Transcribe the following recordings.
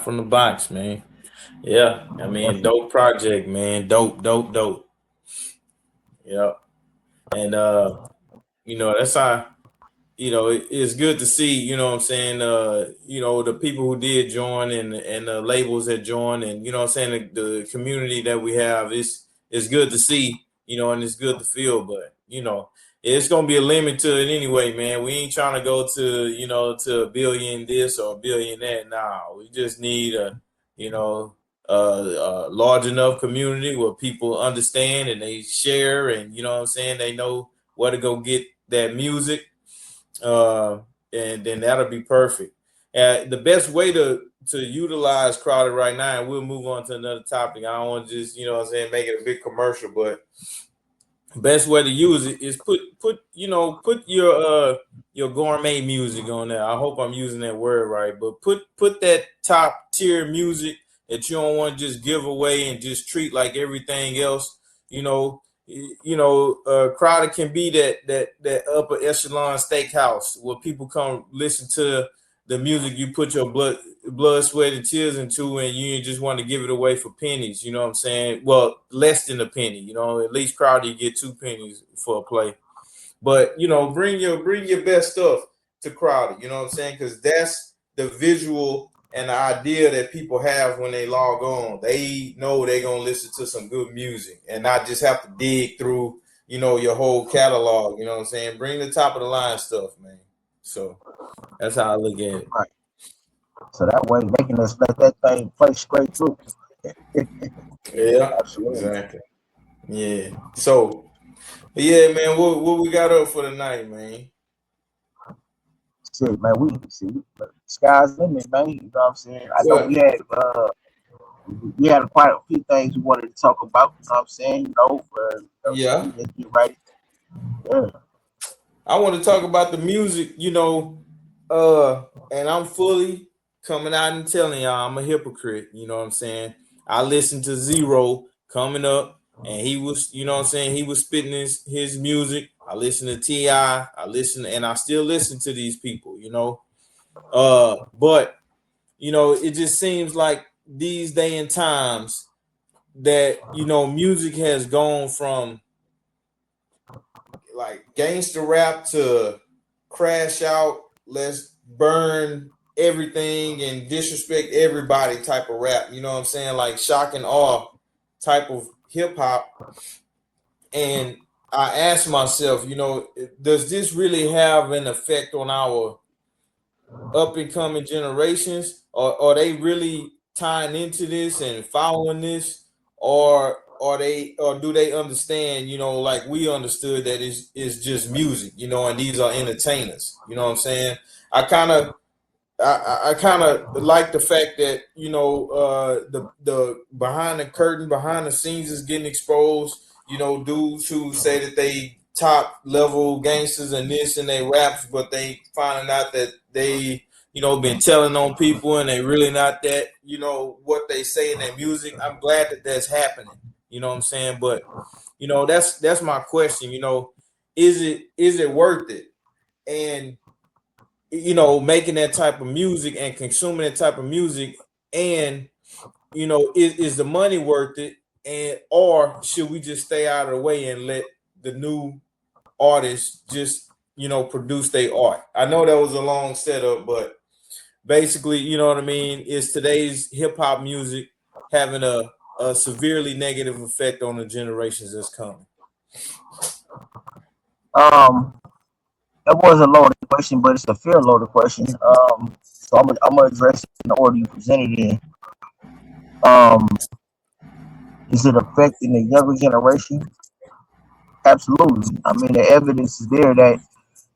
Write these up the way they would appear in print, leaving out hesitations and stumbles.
from the box, man. Yeah, I mean, Definitely. dope project, man. Dope, dope, dope. Yeah, and that's how it's good to see. You know what I'm saying? The people who did join and the labels that joined, and what I'm saying the community that we have. It's good to see. And it's good to feel, but it's gonna be a limit to it anyway, man. We ain't trying to go to a billion this or a billion that. Nah, we just need you know a large enough community where people understand and they share, and what I'm saying, they know where to go get that music, uh, and then that'll be perfect. The best way to utilize crowded right now, and we'll move on to another topic. I don't want to just what I'm saying, make it a big commercial, but best way to use it is put your gourmet music on there. I hope I'm using that word right, but put that top tier music that you don't want to just give away and just treat like everything else. Crowded can be that upper echelon steakhouse where people come listen to the music you put your blood, sweat, and tears into, and you just want to give it away for pennies. You know what I'm saying? Well, less than a penny. At least Crowder you get 2 pennies for a play. But bring your best stuff to Crowder. You know what I'm saying? Because that's the visual and the idea that people have when they log on. They know they're gonna listen to some good music and not just have to dig through your whole catalog. You know what I'm saying? Bring the top of the line stuff, man. So that's how I look at it. Right. So that way they can just let that thing play straight through. Yeah, Absolutely. exactly. Yeah. So, yeah, man, what we got up for tonight, man? Shit, man, we see sky's the limit, man. You know what I'm saying? I know Well, we had quite a few things we wanted to talk about. You know what I'm saying? So yeah, we just get ready. Yeah. I want to talk about the music, and I'm fully coming out and telling y'all I'm a hypocrite. You know what I'm saying? I listened to Zero coming up, and he was, what I'm saying, he was spitting his music. I listened to Ti. I listen, and I still listen to these people. But it just seems like these day and times that music has gone from like gangster rap to crash out, let's burn everything and disrespect everybody type of rap. You know what I'm saying? Like shock and awe type of hip hop. And I asked myself, does this really have an effect on our up and coming generations? Or are they really tying into this and following this? Or do they understand, like we understood that it's just music, and these are entertainers. You know what I'm saying? I kind of I kind of like the fact that the behind the curtain, behind the scenes is getting exposed. Dudes who say that they top level gangsters and this and they raps, but they finding out that they been telling on people and they really not that. What they say in their music. I'm glad that that's happening. You know what I'm saying? But that's my question. Is it worth it? And making that type of music and consuming that type of music, and is the money worth it? And or should we just stay out of the way and let the new artists just produce their art? I know that was a long setup, but basically, you know what I mean, is today's hip hop music having a severely negative effect on the generations that's coming? Um, that was a loaded question, but it's a fair loaded question. So I'm gonna address it in the order you presented it in. Um, is it affecting the younger generation? Absolutely. I mean, the evidence is there that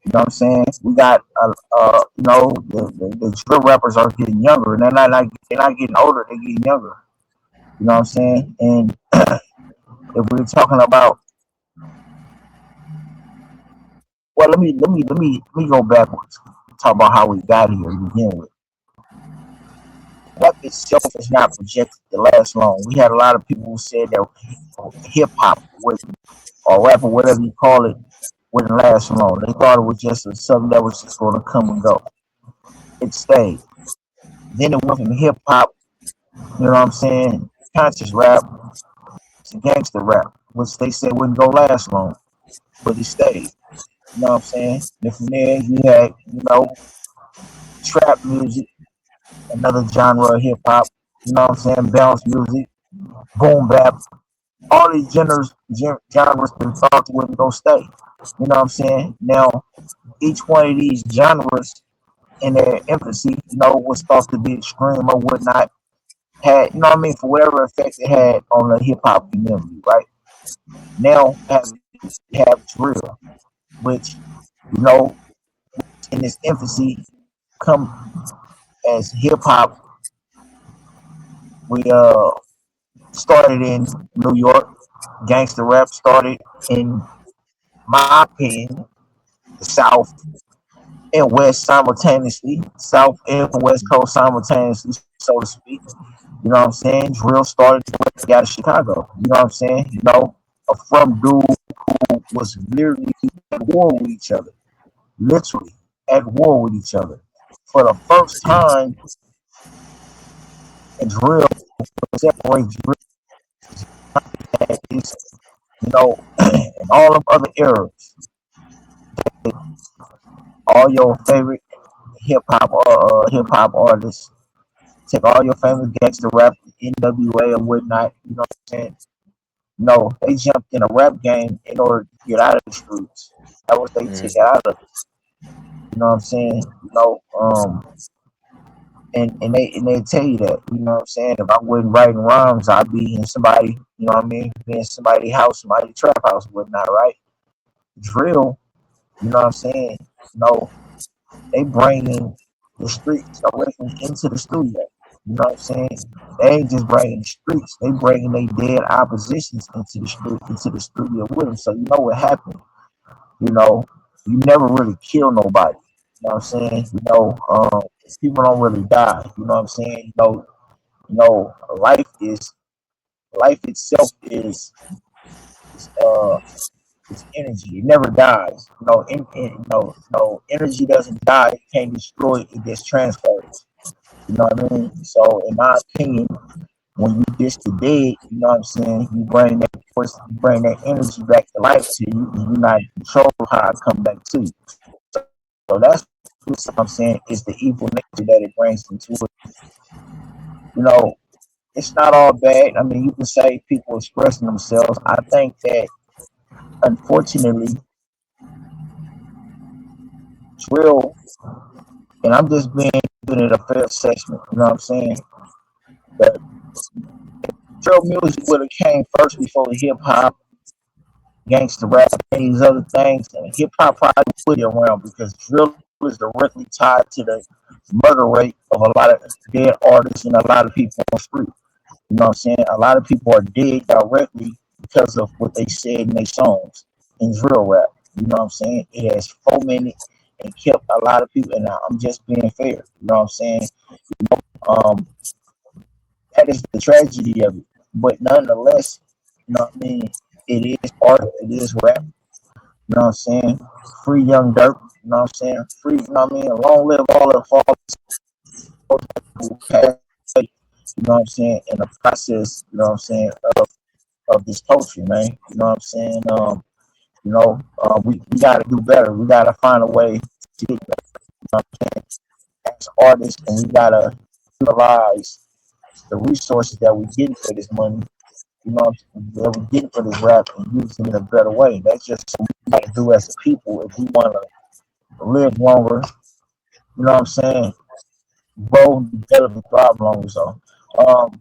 you know what I'm saying. We got the drill rappers are getting younger, and they're not getting older. They're getting younger. You know what I'm saying. And if we're talking about, well, let me go backwards. Talk about how we got here to begin with. Rap itself is not projected to last long. We had a lot of people who said that hip hop wouldn't, or rap or whatever you call it, wouldn't last long. They thought it was just something that was just going to come and go. It stayed. Then it went from hip hop, you know what I'm saying, conscious rap to gangster rap, which they said wouldn't go last long, but it stayed. You know what I'm saying? And from there, you had, trap music, another genre of hip hop. You know what I'm saying? Bounce music, boom bap. All these genres been thought wouldn't go stay. You know what I'm saying? Now, each one of these genres in their infancy, was thought to be extreme or whatnot, had, you know what I mean, for whatever effect it had on the hip hop community, right? Now have drill, which, you know, in its infancy come as hip hop. We started in New York. Gangster rap started in my opinion, the South and West simultaneously, South and West Coast simultaneously, so to speak. You know what I'm saying? Drill started out of Chicago. You know what I'm saying? From dude who was literally at war with each other, literally at war with each other. For the first time in drill, separate drill is, and all of other eras, all your favorite hip hop artists, take all your favorite gangster rap, NWA and whatnot. You know what I'm saying? No, they jumped in a rap game in order to get out of the streets. That was they Mm. took out of. You know what I'm saying? And they tell you that. You know what I'm saying? If I wasn't writing rhymes, I'd be in somebody. You know what I mean? Be in somebody's house, somebody's trap house, whatnot, right? Drill. You know what I'm saying? No, they bringing the streets directly into the studio. You know what I'm saying? They ain't just bringing the streets; they bringing their dead oppositions into the studio with them. So you know what happened? You know, you never really kill nobody. You know what I'm saying? People don't really die. You know what I'm saying? Life itself is it's energy. It never dies. Energy doesn't die. It can't destroy it. It gets transferred. You know what I mean? So, in my opinion, when you dish the dead, you know what I'm saying, you bring that force, you bring that energy back to life to you, and you're not in control of how it come back to you. So that's what I'm saying is the evil nature that it brings into it. You know, it's not all bad. I mean, you can say people expressing themselves. I think that unfortunately, drill, and I'm just being giving it a fair assessment. You know what I'm saying? But drill music would have came first before hip hop, gangster rap, and these other things. And hip hop probably would be around because drill is directly tied to the murder rate of a lot of dead artists and a lot of people on the street. You know what I'm saying? A lot of people are dead directly because of what they said in their songs in drill rap. You know what I'm saying? It has fomented and kept a lot of people. And I'm just being fair. You know what I'm saying? Um, that is the tragedy of it. But nonetheless, you know what I mean? It is art. It is rap. You know what I'm saying? Free Young Dirt. You know what I'm saying? Free. You know what I mean? Long live all the fallen who passed away. You know what I'm saying? In the process. You know what I'm saying? Of this culture, man. You know what I'm saying? We got to do better. We got to find a way to get better. You know what I'm saying? As artists, and we got to utilize the resources that we get for this money. You know, that we get for this rap and use them in a better way. That's just what we got to do as a people if we want to live longer. You know what I'm saying? Grow, develop, and thrive longer. So, um,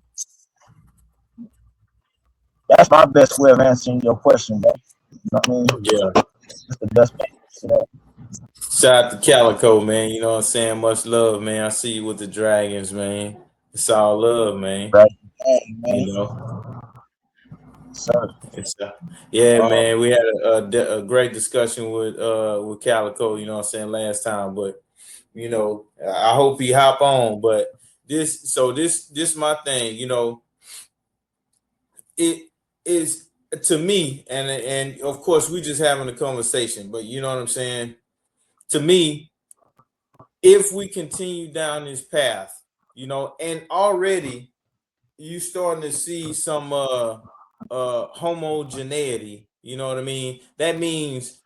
that's my best way of answering your question, bro. You know what I mean? Yeah. That's the best way to that. Shout out to Calico, man. You know what I'm saying? Much love, man. I see you with the Dragons, man. It's all love, man. Right? Hey, You man. know, So, it's yeah, um, man. We had a great discussion with Calico. You know what I'm saying last time, but I hope he hop on. But this my thing. It is to me, and of course we just having a conversation. But you know what I'm saying. To me, if we continue down this path, and already you starting to see some homogeneity. You know what I mean? That means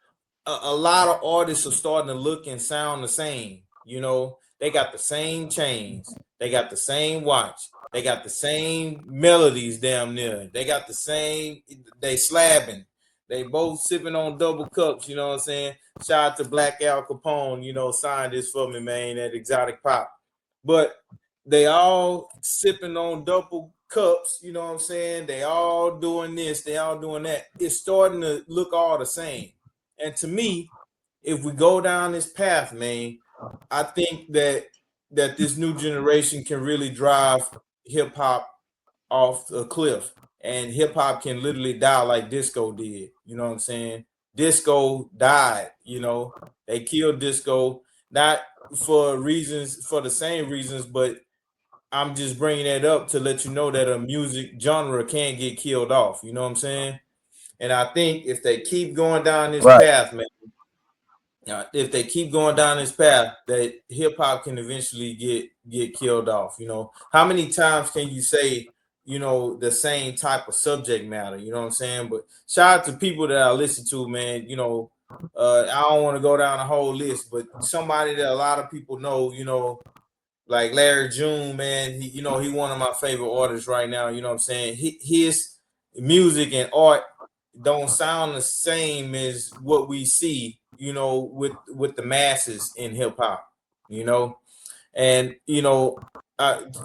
a lot of artists are starting to look and sound the same. They got the same chains, they got the same watch, they got the same melodies damn near. They got the same, they slabbing. They both sipping on double cups, you know what I'm saying? Shout out to Black Al Capone, signed this for me, man, at Exotic Pop. But they all sipping on double cups, you know what I'm saying? They all doing this, they all doing that. It's starting to look all the same. And to me, if we go down this path, man, I think that this new generation can really drive hip hop off a cliff. And hip hop can literally die like disco did. You know what I'm saying? Disco died, They killed disco, not for the same reasons, but I'm just bringing that up to let you know that a music genre can get killed off. You know what I'm saying? And I think if they keep going down this Right. path, man, if they keep going down this path, that hip hop can eventually get killed off. How many times can you say, the same type of subject matter? You know what I'm saying? But shout out to people that I listen to, man. I don't want to go down a whole list, but somebody that a lot of people know, like Larry June, man, he one of my favorite artists right now. You know what I'm saying? His music and art don't sound the same as what we see, with the masses in hip hop, and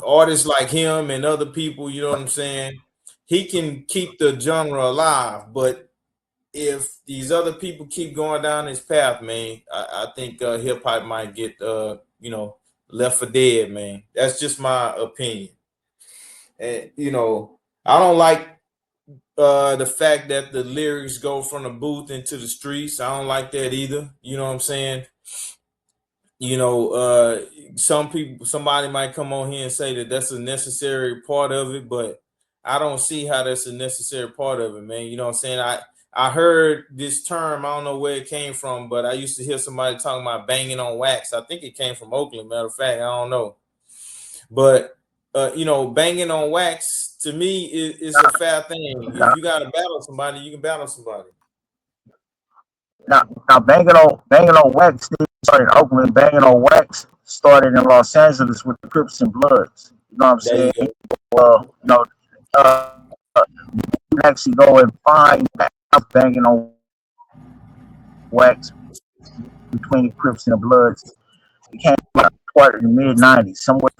artists like him and other people, you know what I'm saying? He can keep the genre alive, but if these other people keep going down this path, man, I think hip hop might get left for dead, man. That's just my opinion. And I don't like the fact that the lyrics go from the booth into the streets. I don't like that either. You know what I'm saying? Somebody might come on here and say that that's a necessary part of it, but I don't see how that's a necessary part of it, man. You know what I'm saying? I heard this term, I don't know where it came from, but I used to hear somebody talking about banging on wax. I think it came from Oakland, matter of fact, I don't know. But banging on wax to me is a fair thing. If you gotta battle somebody, you can battle somebody. Now banging on wax didn't start in Oakland. Banging on wax started in Los Angeles with the Crips and Bloods. You know what I'm There you saying? go. Well, you can actually go and find banging on wax between the Crips and the Bloods. It came out in the mid '90s, somewhere.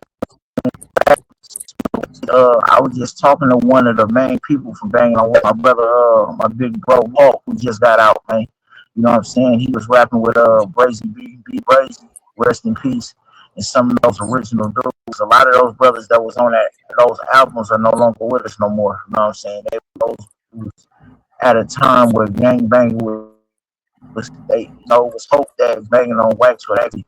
I was just talking to one of the main people from Banging on Wax, my brother, my big bro Paul, who just got out, man. You know what I'm saying? He was rapping with Brazy B Brazy, rest in peace, and some of those original dudes. A lot of those brothers that was on those albums are no longer with us no more. You know what I'm saying? They was at a time where gang banging was hope that Banging on Wax would actually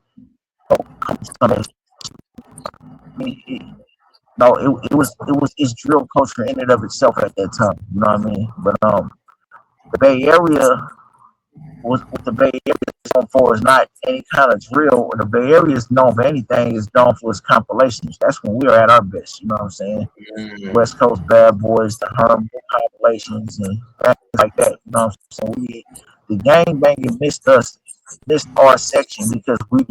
no, it was it's drill culture in and of itself at that time. You know what I mean? But the Bay Area was what the Bay Area is known for is not any kind of drill. Or the Bay Area is known for anything is known for its compilations. That's when we are at our best. You know what I'm saying? West Coast Bad Boys, the Herm compilations, and things like that. You know what I'm saying? The gang banging missed our section because we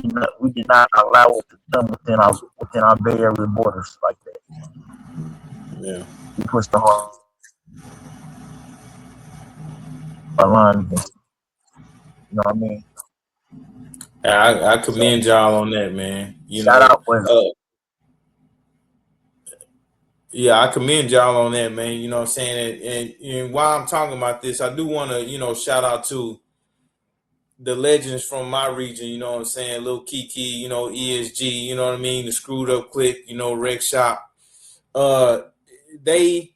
did not allow it to come within our Bay Area borders like that. Yeah. We pushed the hard line against. You know what I mean? I So commend y'all on that, man. shout out with Yeah, I commend y'all on that, man. You know what I'm saying? And while I'm talking about this, I do want to, shout out to the legends from my region, you know what I'm saying? Lil Kiki, ESG, you know what I mean? The Screwed Up Click, Rec Shop. Uh, they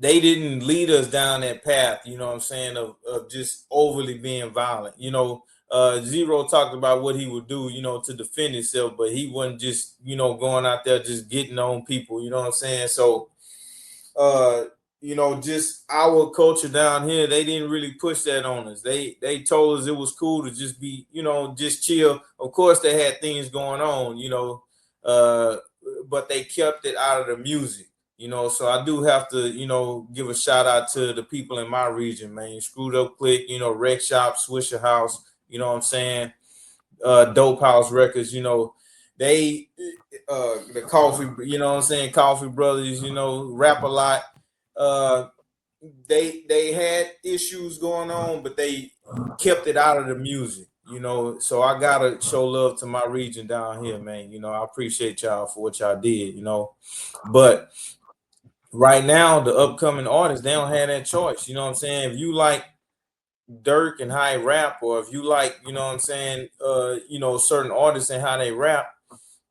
didn't lead us down that path, you know what I'm saying, of just overly being violent. Zero talked about what he would do, to defend himself, but he wasn't just, going out there just getting on people, you know what I'm saying? So uh just our culture down here, they didn't really push that on us. They told us it was cool to just be, just chill. Of course they had things going on, uh, but they kept it out of the music. So I do have to, give a shout out to the people in my region, man. Screwed Up Click, Rec Shop, Swisher House, you know what I'm saying? Dope House Records, they the Coffee, what I'm saying, Coffee Brothers, rap a lot. Uh they had issues going on, but they kept it out of the music, So I gotta show love to my region down here, man. I appreciate y'all for what y'all did. But right now, the upcoming artists, they don't have that choice. You know what I'm saying? If you like Dirk and how he rap, or if you like, what I'm saying, certain artists and how they rap,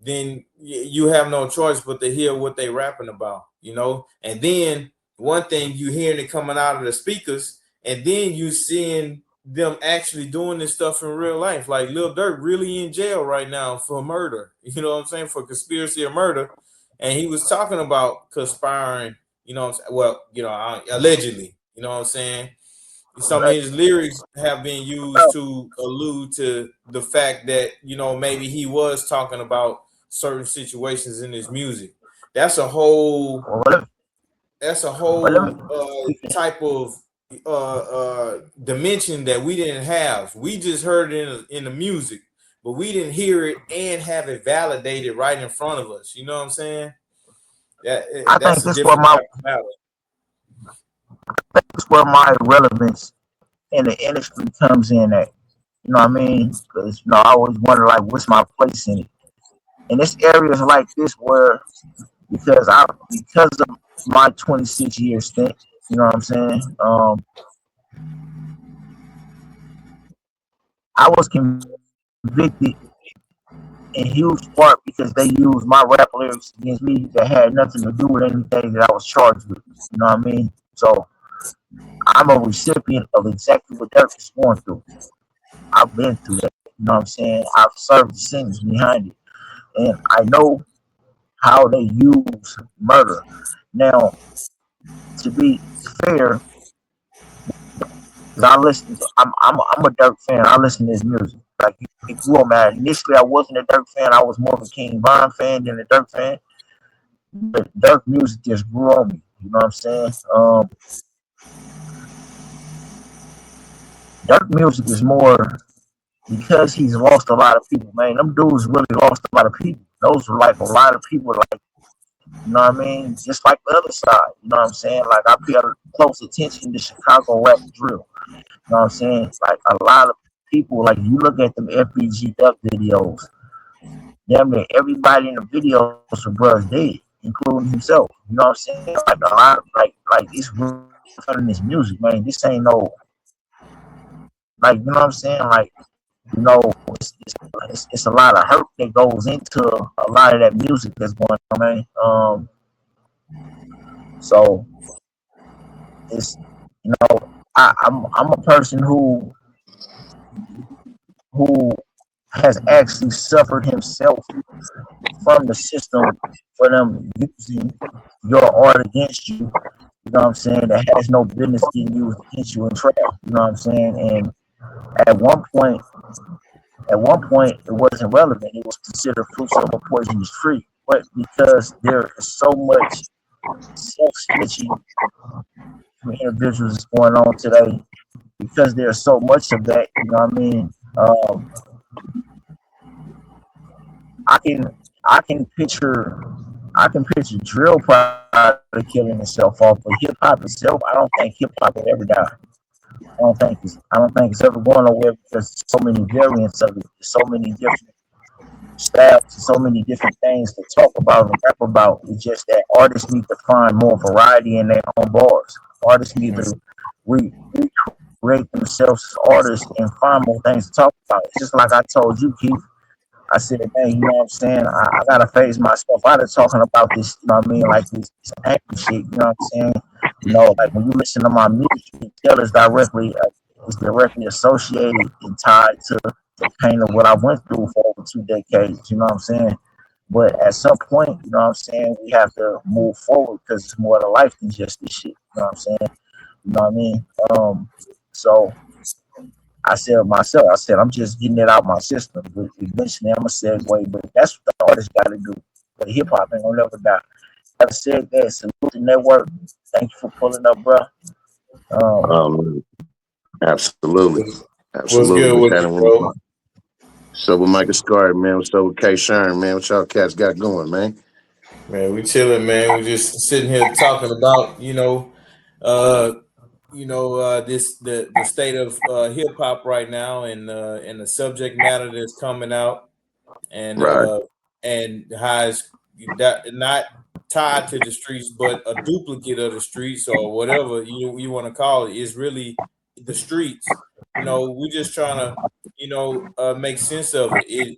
then you have no choice but to hear what they rapping about. And then one thing you hearing it coming out of the speakers, and then you seeing them actually doing this stuff in real life. Like Lil Durk really in jail right now for murder. You know what I'm saying? For conspiracy of murder. And he was talking about conspiring, well, allegedly, you know what I'm saying? Some of his lyrics have been used to allude to the fact that maybe he was talking about certain situations in his music. That's a whole type of dimension that we didn't have. We just heard it in the music, but we didn't hear it and have it validated right in front of us. You know what I'm saying? I That's think a this where different my type of battle. this where my relevance in the industry comes in at. You know what I mean? Because I always wonder like what's my place in it. And it's areas like this where because of my 26-year stint, you know what I'm saying? I was convicted in huge part because they used my rap lyrics against me that had nothing to do with anything that I was charged with. You know what I mean? So I'm a recipient of exactly what Dirk is going through. I've been through that. You know what I'm saying? I've served the sentence behind it. And I know how they use murder. Now, to be fair, because I'm a Dirk fan. I listen to his music. Like it grew on me. Initially, I wasn't a Dirk fan. I was more of a King Von fan than a Dirk fan. But Dirk music just grew on me. You know what I'm saying? Dirk music is more because he's lost a lot of people. Man, them dudes really lost a lot of people. Those were like a lot of people. Like you know what I mean? Just like the other side. You know what I'm saying? Like I pay close attention to Chicago rap drill. You know what I'm saying? Like a lot of people, like you look at them FBG Duck videos, damn near everybody in the videos for brothers dead, including himself. You know what I'm saying? Like a lot of like it's real in this music, man. This ain't no like you know what I'm saying? Like, you know, it's a lot of hurt that goes into a lot of that music that's going on, man. So it's I'm a person who has actually suffered himself from the system for them using your art against you. You know what I'm saying? That has no business getting used against you in trap. You know what I'm saying? And at one point, it wasn't relevant. It was considered fruits of a poisonous tree. But because there is so much self-snitching from individuals that's going on today, because there's so much of that, you know what I mean? I can I can picture drill probably killing itself off, but hip hop itself, I don't think hip hop will ever die. I don't think it's ever going nowhere because there's so many variants of it, there's so many different styles, so many different things to talk about and rap about. It's just that artists need to find more variety in their own bars. Artists need to recreate themselves as artists and find more things to talk about. It's just like I told you, Keith. I said, man, you know what I'm saying? I gotta phase myself out of talking about this, you know what I mean? Like this angry shit, you know what I'm saying? Like when you listen to my music, you can tell it's directly associated and tied to the pain of what I went through for over 2 decades, you know what I'm saying? But at some point, you know what I'm saying, we have to move forward because it's more to life than just this shit, you know what I'm saying? You know what I mean? So I said myself, I said I'm just getting it out my system. But eventually I'm a segue, but that's what the artist gotta do. But hip hop ain't gonna never die. Having said that, salute the network. Thank you for pulling up, bro. Um, Absolutely. What's Absolutely. good We with had you, him. bro? So with Michael Scar, man. What's up with K Sherman, man? What y'all cats got going, man? Man, we chilling, man. We just sitting here talking about, uh, this the state of hip hop right now, and the subject matter that's coming out, and Right. uh, and how it's not tied to the streets, but a duplicate of the streets or whatever you want to call it is really the streets. We just trying to make sense of it.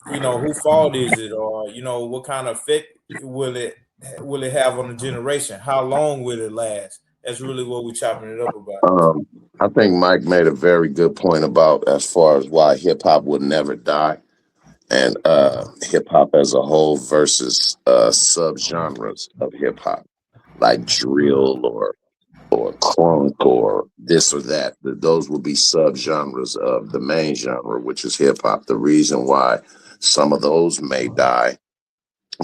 Who fault is it, or what kind of effect will it have on the generation? How long will it last? That's really what we're chopping it up about. I think Mike made a very good point about as far as why hip hop would never die, and hip hop as a whole versus subgenres of hip hop like drill or crunk or this or that. Those will be subgenres of the main genre, which is hip hop. The reason why some of those may die,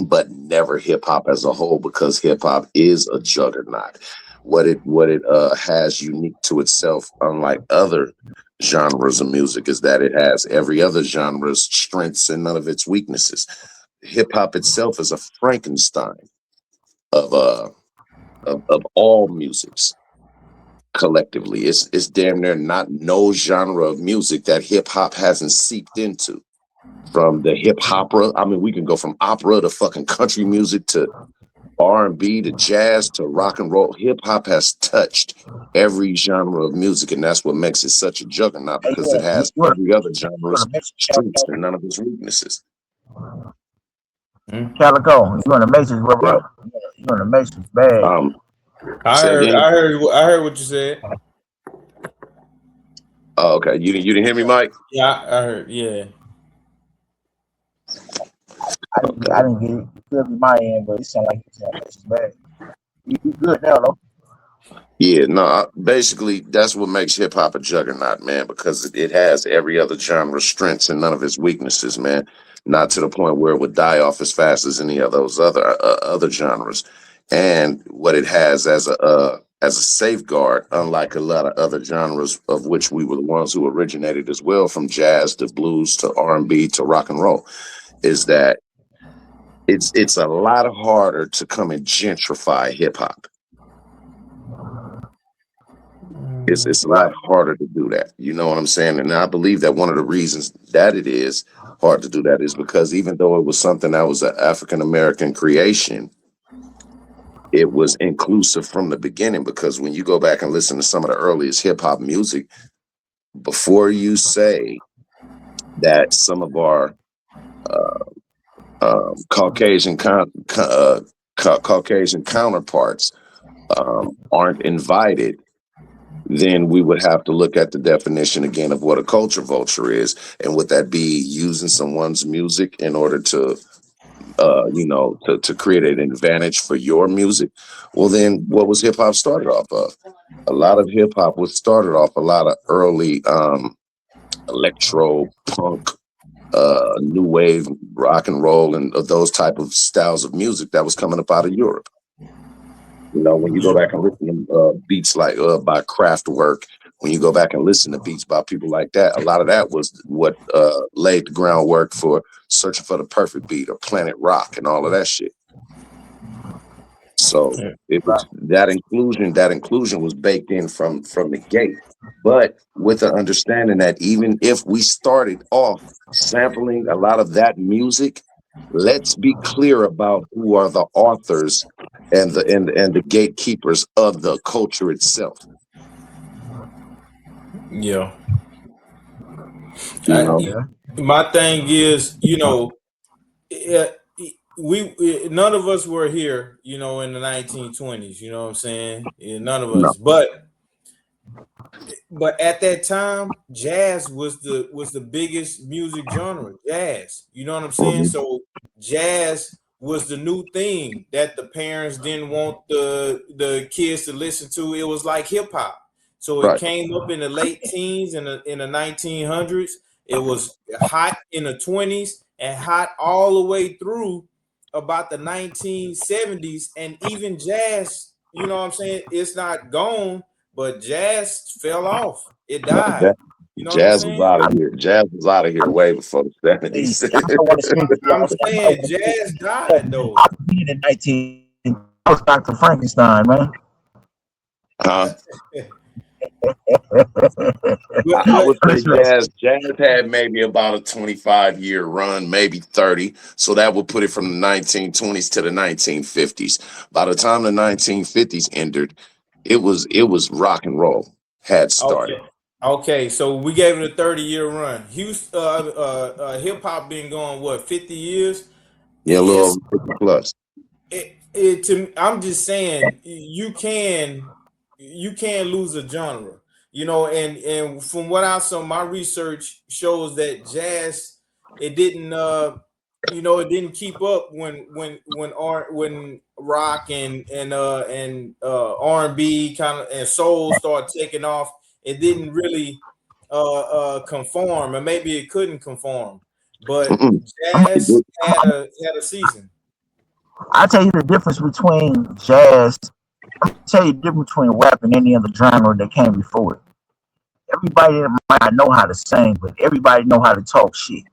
but never hip hop as a whole, because hip hop is a juggernaut. What it has unique to itself, unlike other genres of music, is that it has every other genre's strengths and none of its weaknesses. Hip hop itself is a Frankenstein of of all musics collectively. It's damn near not no genre of music that hip hop hasn't seeped into. From the hip opera, I mean, we can go from opera to fucking country music to R&B to jazz to rock and roll. Hip hop has touched every genre of music, and that's what makes it such a juggernaut, hey, because it has you every other want to genre's mention strengths and none of its weaknesses. Calico? You want to mention, bro? Yeah. You want to mention bad? Um. I Say heard, again. I heard, I heard what you said. Oh, okay. You didn't hear me, Mike? Yeah, I heard. Yeah. I Okay. didn't get it. It could be my end, but it sounded like you mention bad. You good now, though? Yeah, no, basically that's what makes hip hop a juggernaut, man, because it has every other genre's strengths and none of its weaknesses, man. Not to the point where it would die off as fast as any of those other genres. And what it has as a safeguard, unlike a lot of other genres of which we were the ones who originated as well, from jazz to blues to R&B to rock and roll, is that it's a lot harder to come and gentrify hip hop. It's a lot Right. harder to do that. You know what I'm saying? And I believe that one of the reasons that it is hard to do that is because even though it was something that was an African American creation, it was inclusive from the beginning. Because when you go back and listen to some of the earliest hip hop music, before you say that some of our uh, Caucasian counterparts aren't invited, then we would have to look at the definition again of what a culture vulture is. And would that be using someone's music in order to to create an advantage for your music? Well, then what was hip hop started off of? A lot of hip hop was started off a lot of early electro punk, new wave rock and roll, and those type of styles of music that was coming up out of Europe. You know, when you go back and listen to beats like by Kraftwerk, when you go back and listen to beats by people like that, a lot of that was what laid the groundwork for Searching for the Perfect Beat or Planet Rock and all of that shit. So it was that inclusion. That inclusion was baked in from the gate, but with the understanding that even if we started off sampling a lot of that music, let's be clear about who are the authors and the gatekeepers of the culture itself. Yeah. You know, My thing is, yeah, none of us were here, in the 1920s. You know what I'm saying? Yeah, none of no. us. But at that time, jazz was the biggest music genre. Jazz. You know what I'm saying? Mhm. So jazz was the new thing that the parents didn't want the kids to listen to. It was like hip hop. So it Right. came up in the late teens in the 1900s. It was hot in the 20s and hot all the way through about the 1970s, and even jazz, you know what I'm saying? It's not gone, but jazz fell off. It No, died. You know what I'm Jazz was saying? out of here. Jazz was out of here way before the Hey, 70s. I don't want to speak But for I'm jazz. I might saying want to jazz speak for died though. I being in 19. I was Dr. Frankenstein, man. Huh? I But would say Listen, Jazz had maybe about a 25-year run, maybe 30. So that would put it from the 1920s to the 1950s. By the time the 1950s ended, it was rock and roll had started. okay. Okay, so we gave it a 30-year run. Houston hip hop been going what 50 years? Yeah, a little It's over 50 plus. I'm just saying you can lose a genre, and from what I saw, my research shows that jazz it didn't it didn't keep up when rock and R&B kind of and soul started taking off. It didn't really conform, and maybe it couldn't conform, but Mm-mm. jazz had a season. I tell you the difference between jazz. Tell you the difference between rap and any other genre that came before it. Everybody might not know how to sing, but everybody know how to talk shit.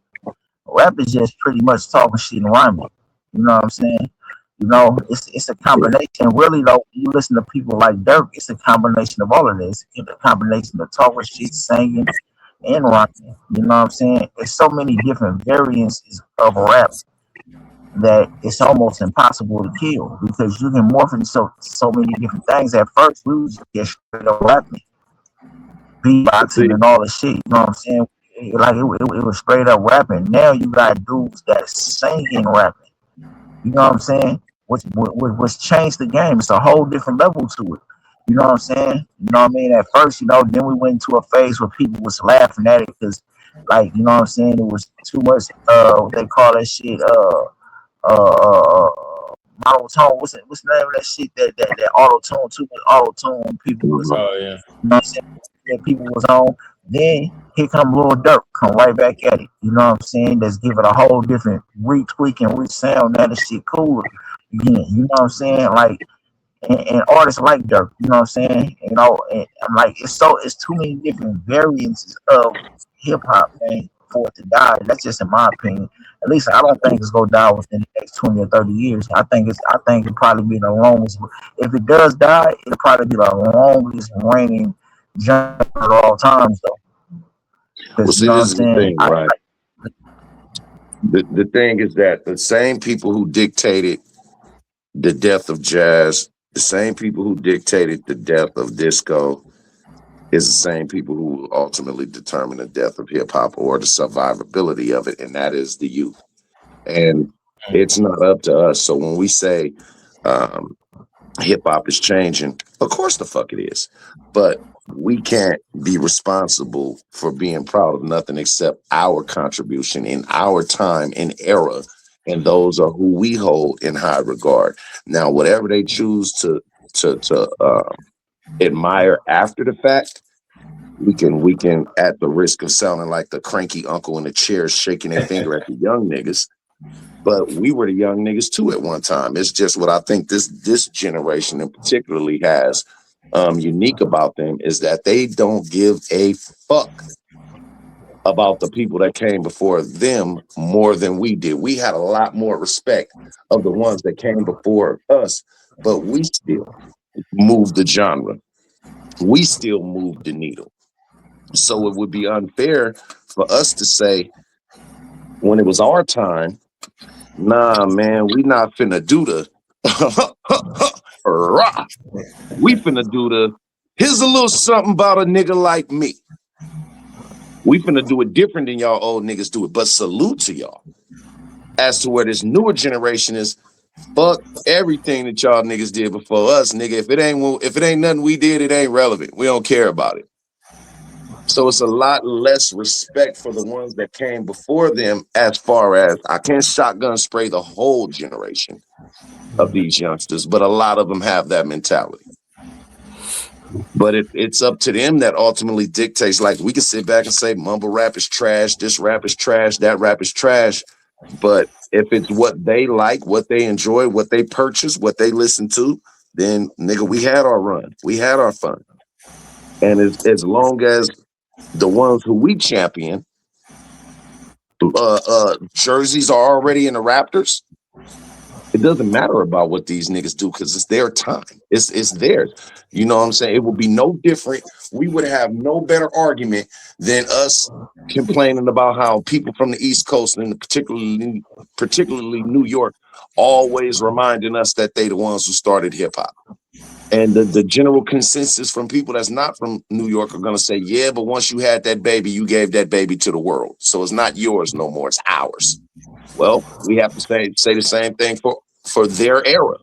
Rap is just pretty much talking shit and rhyming. You know what I'm saying? You know, it's a combination. Really though, you listen to people like Dirk, it's a combination of all of this. It's a combination of talking shit, singing, and rhyming. You know what I'm saying? There's so many different variances of rap that it's almost impossible to kill because you can morph into so many different things. At first, we was just straight up rapping, But see, beatboxing, and all the shit. You know what I'm saying? It was straight up rapping. Now you got dudes that singing rapping. You know what I'm saying? What's changed the game? It's a whole different level to it. You know what I'm saying? You know what I mean? At first, then we went into a phase where people was laughing at it because, like, you know what I'm saying? It was too much. What they call that shit. Uh, Monotone. What's the name of that shit? That auto tune. Too much auto tune. People was, mhm. Oh yeah. you know what I'm saying? That people was on. Then here come Lil Durk, come right back at it. You know what I'm saying? That's giving a whole different retweak and re-sound. Now the shit cooler. Again, you know what I'm saying? Like, and artists like Dirk, you know what I'm saying? And I'm like, it's too many different variances of hip hop, man, for it to die. That's just in my opinion. At least I don't think it's gonna die within the next 20 or 30 years. I think it'll probably be the longest. If it does die, it'll probably be the longest reigning genre of all times, though. Well, Because you see, know what I'm this is the saying? thing, right? The thing is that the same people who dictated the death of jazz, the same people who dictated the death of disco, is the same people who will ultimately determine the death of hip hop or the survivability of it, and that is the youth. And it's not up to us. So when we say um, hip hop is changing, of course the fuck it is. But we can't be responsible for being proud of nothing except our contribution in our time and era. And those are who we hold in high regard. Now, whatever they choose to admire after the fact, we can at the risk of sounding like the cranky uncle in the chair shaking their finger at the young niggas, but we were the young niggas too at one time. It's just what I think this generation in particularly has unique about them is that they don't give a fuck about the people that came before them more than we did. We had a lot more respect of the ones that came before us, but we still moved the genre. We still moved the needle. So it would be unfair for us to say when it was our time, nah, man, we not finna do the rah. We finna do the here's a little something about a nigga like me. We finna do it different than y'all old niggas do it. But salute to y'all. As to where this newer generation is, fuck everything that y'all niggas did before us, nigga. If it ain't nothing we did, it ain't relevant. We don't care about it. So it's a lot less respect for the ones that came before them, as far as I can't shotgun spray the whole generation of these youngsters, but a lot of them have that mentality. But it's up to them that ultimately dictates. Like, we can sit back and say mumble rap is trash, this rap is trash, that rap is trash. But if it's what they like, what they enjoy, what they purchase, what they listen to, then nigga, we had our run. We had our fun. And as long as the ones who we champion, jerseys are already in the Raptors, it doesn't matter about what these niggas do because it's their time. It's theirs. You know what I'm saying? It would be no different. We would have no better argument than us complaining about how people from the East Coast and particularly New York always reminding us that they the ones who started hip hop. And the general consensus from people that's not from New York are gonna say, yeah, but once you had that baby, you gave that baby to the world. So it's not yours no more, it's ours. Well, we have to say the same thing for their era.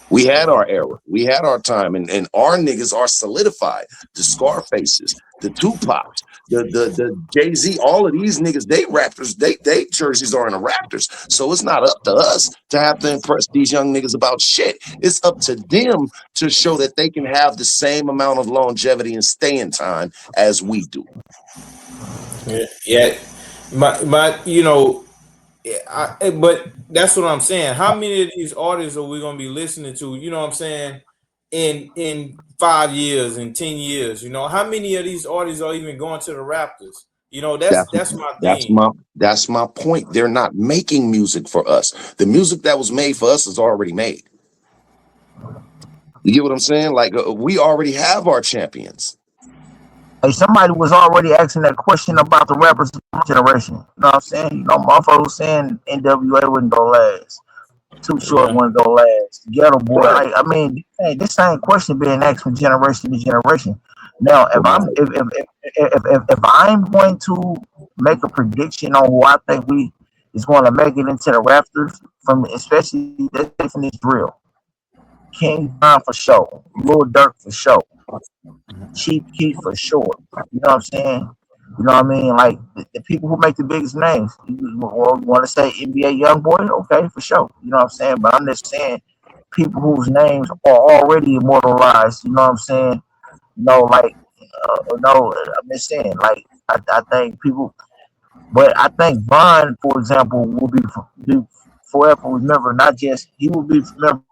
We had our era, we had our time, and our niggas are solidified. The Scarfaces, the Tupacs, the Jay-Z, all of these niggas, they Raptors, they jerseys are in the Raptors. So it's not up to us to have to impress these young niggas about shit. It's up to them to show that they can have the same amount of longevity and staying time as we do. Yeah, my but that's what I'm saying. How many of these artists are we gonna be listening to? You know what I'm saying? In 5 years, in 10 years, how many of these artists are even going to the Raptors? That's my thing. That's my point. They're not making music for us. The music that was made for us is already made. You get what I'm saying? Like, we already have our champions. Hey, somebody was already asking that question about the rappers of my generation. You know what I'm saying? Motherfucker was saying NWA wouldn't go last. Too Short wouldn't go last. Ghetto Boy. Right. I mean, hey, this same question being asked from generation to generation. Now, if I'm going to make a prediction on who I think is going to make it into the Raptors, from especially this definition drill, King Von for sure, Lil Durk for sure, Chief Keef for sure. You know what I'm saying? You know what I mean? Like the people who make the biggest names. You want to say NBA YoungBoy? Okay, for sure. You know what I'm saying? But I'm just saying people whose names are already immortalized. You know what I'm saying? No, I'm just saying. Like I think people, but I think Vaughn, for example, will be forever remembered. Not just he will be remembered.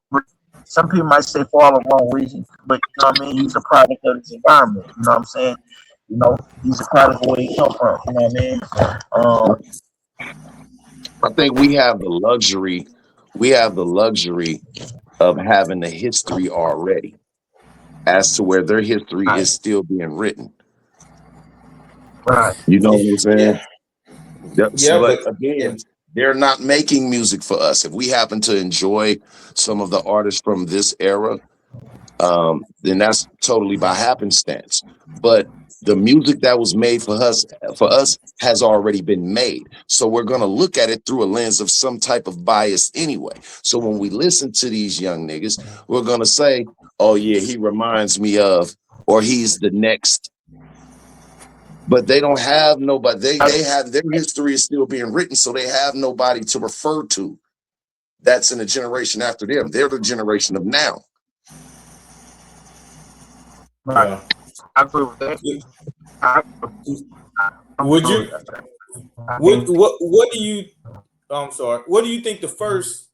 Some people might say for all the wrong reasons, but you know what I mean. He's a product of his environment. You know what I'm saying? He's a product of where he come from. You know what I mean? I think we have the luxury. We have the luxury of having the history already, as to where their history is still being written. Right. You know what I'm saying? Yeah, But again, they're not making music for us. If we happen to enjoy some of the artists from this era, then that's totally by happenstance. But the music that was made for us has already been made. So we're going to look at it through a lens of some type of bias anyway. So when we listen to these young niggas, we're going to say, oh yeah, he reminds me of, or he's the next. But they don't have nobody. They have, their history is still being written, so they have nobody to refer to that's in the generation after them. They're the generation of now. Right. I agree with that. Would you? What do you? I'm sorry. What do you think the first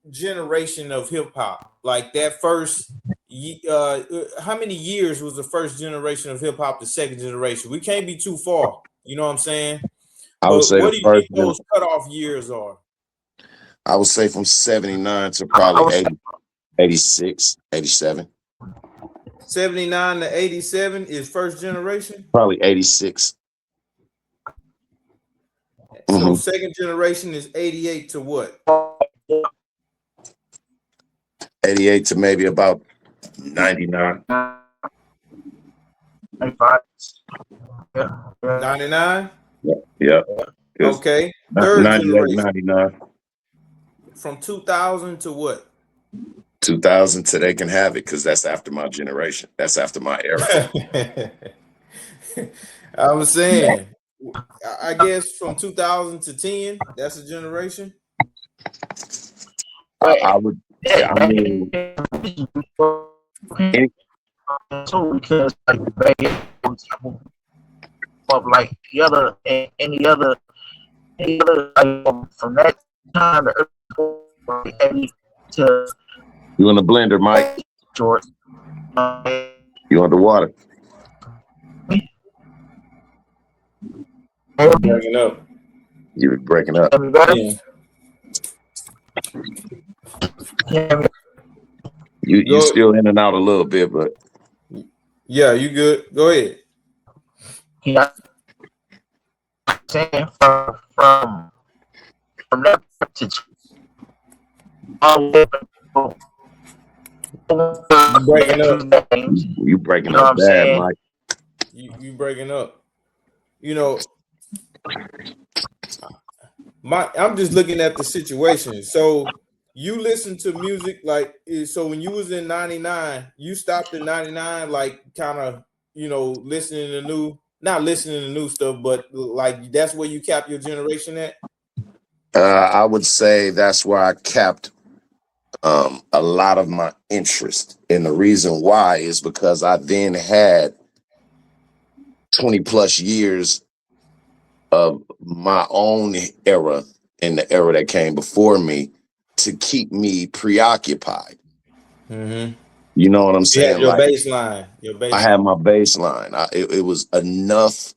generation of hip hop, like that first? How many years was the first generation of hip hop? The second generation. We can't be too far. You know what I'm saying? I would say what do you think those cutoff years are? I would say from 79 to probably 80, 86, 87. 79 to 87 is first generation? Probably 86. So second generation is 88 to what? 88 to maybe about 99. 99? Yeah. Okay. Third 98, generation. 99. From 2000 to what? 2000 to they can have it, because that's after my generation. That's after my era. I was saying, I guess from 2000 to 10, that's a generation. I mean, too, because like back in, for example, of like the other any other from that time to early 80 to You in the blender, Mike? short. You underwater? You breaking up. You were breaking up. Hear me better? Yeah. Hear me? You still in and out a little bit, but Yeah, you good. Go ahead. Yeah, saying from that to all the You breaking up. games. you breaking You know what up I'm bad, saying? Mike. You breaking up. You know, I'm just looking at the situation. So you listen to music so when you was in 99, you stopped in 99, like kind of, listening to not listening to new stuff, but like that's where you cap your generation at. I would say that's where I capped a lot of my interest. And the reason why is because I then had 20 plus years of my own era and the era that came before me to keep me preoccupied. Mm-hmm. You know what I'm You had saying? your Like baseline. I had my baseline. It was enough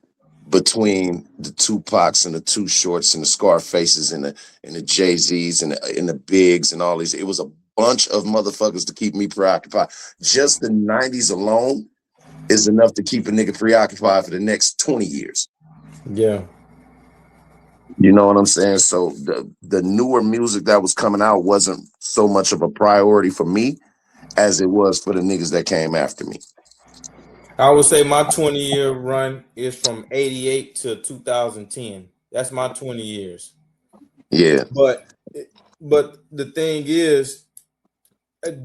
between the Tupacs and the Too Shorts and the Scarfaces and the Jay-Z's and the Bigs and all these. It was a bunch of motherfuckers to keep me preoccupied. Just the 90s alone is enough to keep a nigga preoccupied for the next 20 years. Yeah. You know what I'm saying? So the newer music that was coming out wasn't so much of a priority for me as it was for the niggas that came after me. I would say my 20-year run is from 88 to 2010. That's my 20 years. Yeah. But the thing is,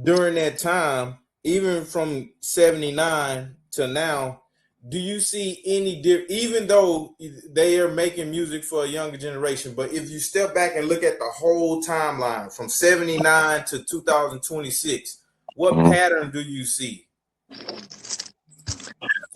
during that time, even from 79 to now, do you see any even though they are making music for a younger generation, but if you step back and look at the whole timeline from 79 to 2026, what pattern do you see?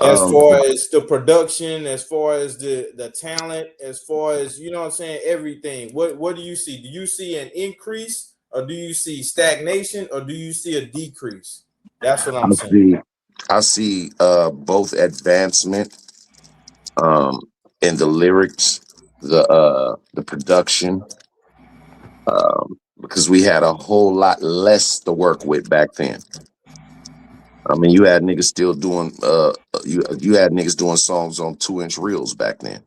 As Um, far as the production, as far as the talent, as far as what I'm saying, everything. What do you see? Do you see an increase, or do you see stagnation, or do you see a decrease? That's what I'm saying. I see both advancement in the lyrics, the production, because we had a whole lot less to work with back then. I mean, you had niggas still doing you had niggas doing songs on 2-inch reels back then.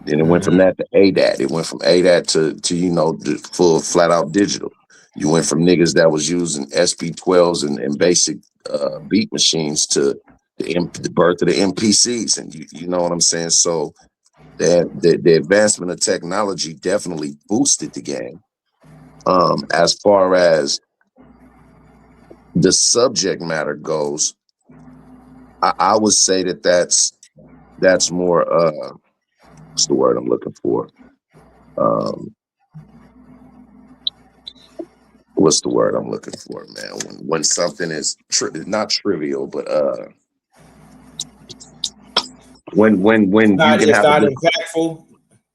Then it went from that to ADAT. It went from ADAT to the full flat out digital. You went from niggas that was using SP12s and basic beat machines to the birth of the MPCs, and you know what I'm saying. So the advancement of technology definitely boosted the game. As far as the subject matter goes, I would say that's more what's the word I'm looking for? What's the word I'm looking for, man? When something is not trivial, but when you can It's have not impactful.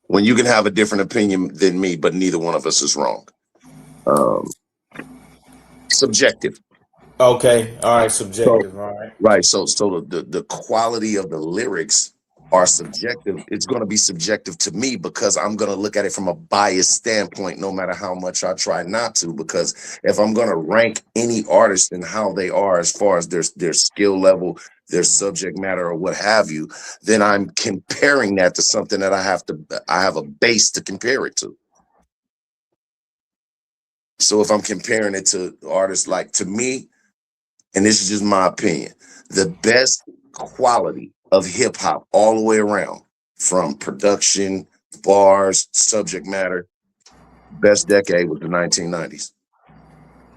when you can have a different opinion than me, but neither one of us is wrong. Subjective. Okay, all right, subjective. So, All right. right. So the quality of the lyrics are subjective. It's going to be subjective to me because I'm going to look at it from a biased standpoint, no matter how much I try not to. Because if I'm going to rank any artist and how they are as far as their skill level, their subject matter, or what have you, then I'm comparing that to something that I have a base to compare it to. So if I'm comparing it to artists, like, to me, and this is just my opinion, the best quality of hip hop all the way around, from production, bars, subject matter, best decade was the 1990s.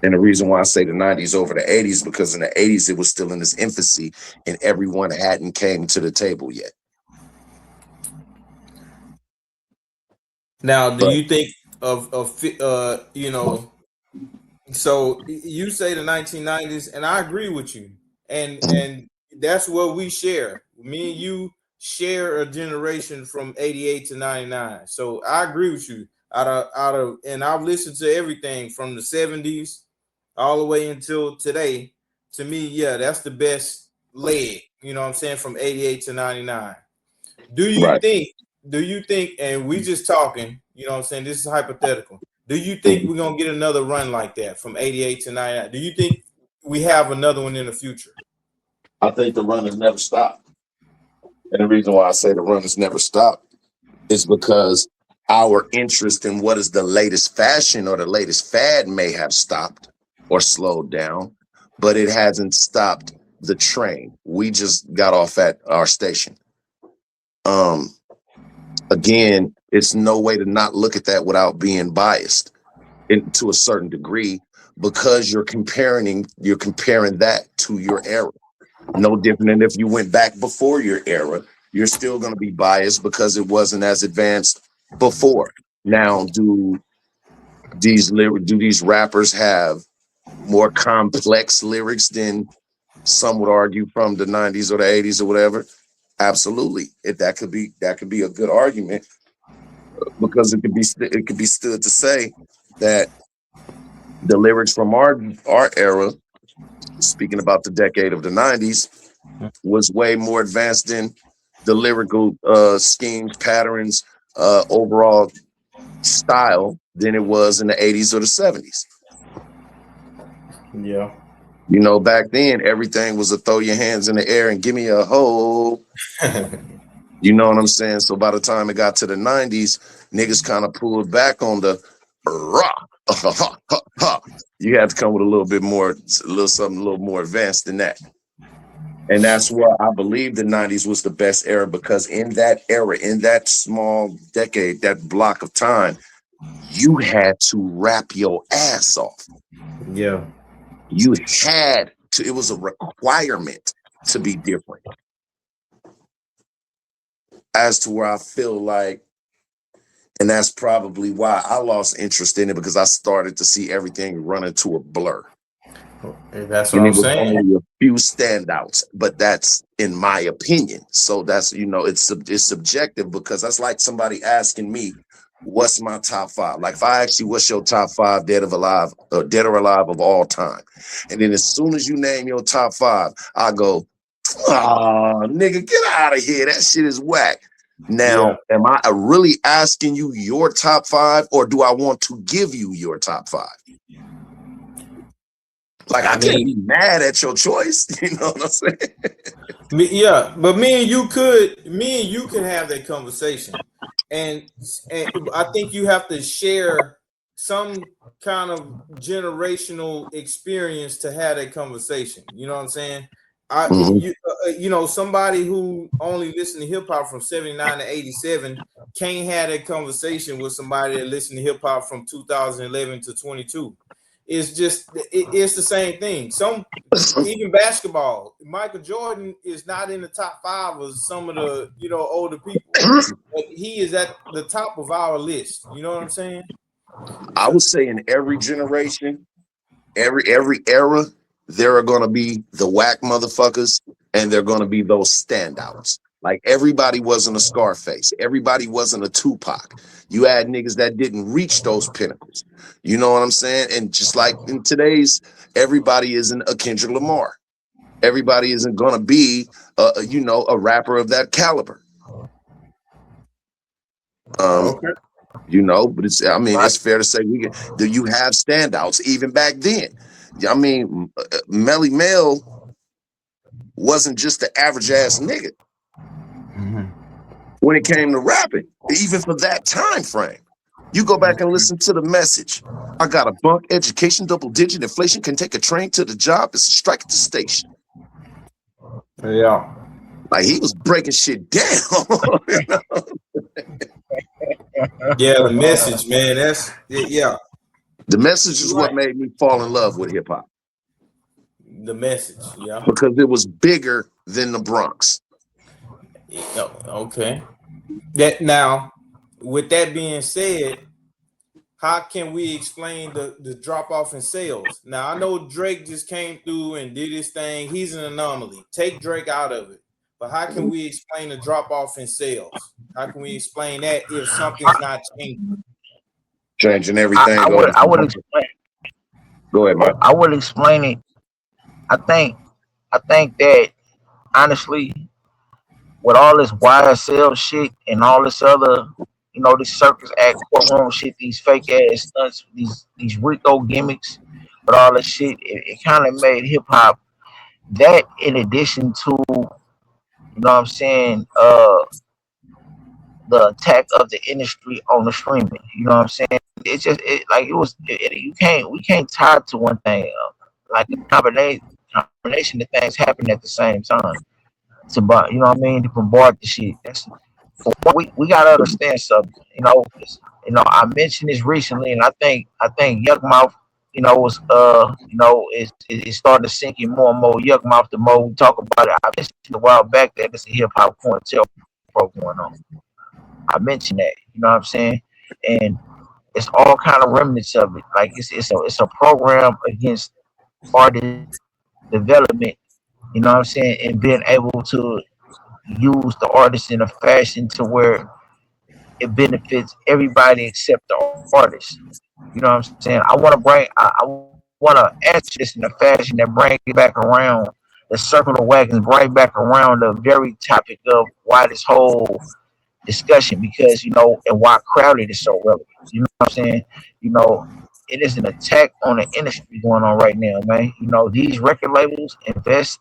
And the reason why I say the 90s over the 80s, because in the 80s it was still in its infancy and everyone hadn't came to the table yet. Now, do But you think so you say the 1990s, and I agree with you. and that's what we share. Me and you share a generation from 88 to 99. So I agree with you. And I've listened to everything from the 70s all the way until today. To me, yeah, that's the best leg, you know what I'm saying, from 88 to 99. Do you Right. think, and we just talking, you know what I'm saying, this is hypothetical. Do you think Mhm. we're gonna get another run like that from 88 to 99? Do you think we have another one in the future? I think the run has never stopped. And the reason why I say the run has never stopped is because our interest in what is the latest fashion or the latest fad may have stopped or slowed down, but it hasn't stopped the train. We just got off at our station. Um, Again, it's no way to not look at that without being biased to a certain degree, because you're comparing that to your era. No different than if you went back before your era, you're still going to be biased because it wasn't as advanced before. Now, do these rappers have more complex lyrics than some would argue from the 90s or the 80s or whatever? Absolutely. That could be a good argument, because it could be stood to say that the lyrics from our era, speaking about the decade of the 90s, was way more advanced than the lyrical schemes, patterns, overall style than it was in the 80s or the 70s. Yeah. You know, back then everything was a throw your hands in the air and give me a hoe. You know what I'm saying? So by the time it got to the 90s, niggas kind of pulled back on the rock. You had to come with a little bit more, something a little more advanced than that. And that's why I believe the 90s was the best era, because in that era, in that small decade, that block of time, you had to rap your ass off. Yeah. You had to, it was a requirement to be different. As to where I feel like, and that's probably why I lost interest in it, because I started to see everything run into a blur. That's what And I'm it was saying. only a few standouts, but that's in my opinion. So that's, it's subjective, because that's like somebody asking me, what's my top five? Like if I ask you, what's your top five dead or alive of all time? And then as soon as you name your top five, I go, oh, nigga, get out of here. That shit is whack. Yeah. Now, am I really asking you your top five, or do I want to give you your top five? Like, I can't be mad at your choice. You know what I'm saying? But me and you can have that conversation, and I think you have to share some kind of generational experience to have that conversation. You know what I'm saying? Mhm. Somebody who only listened to hip hop from 79 to 87 can't have that conversation with somebody that listened to hip hop from 2011 to 22. It's the same thing. Even basketball, Michael Jordan is not in the top five of some of the older people, but he is at the top of our list. You know what I'm saying? I would say in every generation, every era, there are gonna be the whack motherfuckers, and they're gonna be those standouts. Like everybody wasn't a Scarface, everybody wasn't a Tupac. You had niggas that didn't reach those pinnacles. You know what I'm saying? And just like in today's, everybody isn't a Kendrick Lamar. Everybody isn't gonna be a rapper of that caliber. Um, Okay. but it's fair to say do you have standouts even back then? I mean, Melly Mel wasn't just the average ass nigga when it came to rapping, even for that time frame. You go back and listen to The Message. I got a bunk education, double digit inflation, can take a train to the job. It's a strike at the station. Yeah. Like he was breaking shit down. Yeah. The Message, man. Yeah. The Message is You're what right. made me fall in love with hip hop, The Message. Yeah. because it was bigger than the Bronx. Okay. That now, with that being said, how can we explain the drop off in sales? Now I know Drake just came through and did his thing. He's an anomaly. Take Drake out of it. But how can we explain the drop off in sales? How can we explain that if something's not changing? Changing I, everything. I Go would ahead. I would explain Go ahead, Mike. I would explain it. I think that honestly, with all this YSL shit and all this other, this circus act courtroom shit, these fake ass stunts, these Rico gimmicks, with all this shit, it kind of made hip hop that in addition to, what I'm saying, the attack of the industry on the streaming. You know what I'm saying? It's just like it was. You can't we can't tie it to one thing. Like a combination of things happen at the same time. To you know what I mean? To bombard the shit. That's for one, we gotta understand something. I mentioned this recently, and I think Yuck Mouth, was is starting to sink in more and more. Yuck Mouth, the more we talk about it. I mentioned a while back that there's a hip hop pro going on. I mentioned that. You know what I'm saying? And it's all kind of remnants of it. Like it's a program against artist development. You know what I'm saying? And being able to use the artist in a fashion to where it benefits everybody except the artist. You know what I'm saying? I want to answer this in a fashion that brings it back around, the circle of wagons, bring back around the very topic of why this whole discussion, because and why crowded is so relevant. You know what I'm saying? You know, it is an attack on the industry going on right now, man. These record labels invest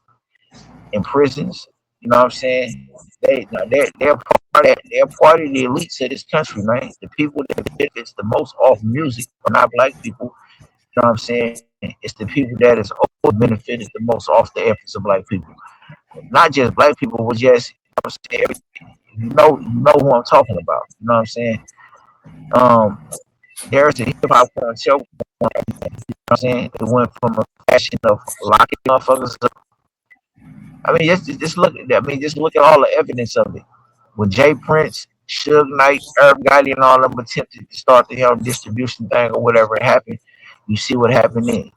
in prisons. You know what I'm saying? They're part of the elites of this country, man. The people that benefits the most off music are not black people. You know what I'm saying? It's the people that is always benefited the most off the efforts of black people. Not just black people, but just I'm saying, you know who I'm talking about. You know what I'm saying? Um, there's a hip hop show. You know what I'm saying? It went from a fashion of locking motherfuckers up. I mean, just look at that. I mean, just look at all the evidence of it. When Jay Prince, Suge Knight, Herb Gotti, and all of them attempted to start the distribution thing or whatever happened, you see what happened then.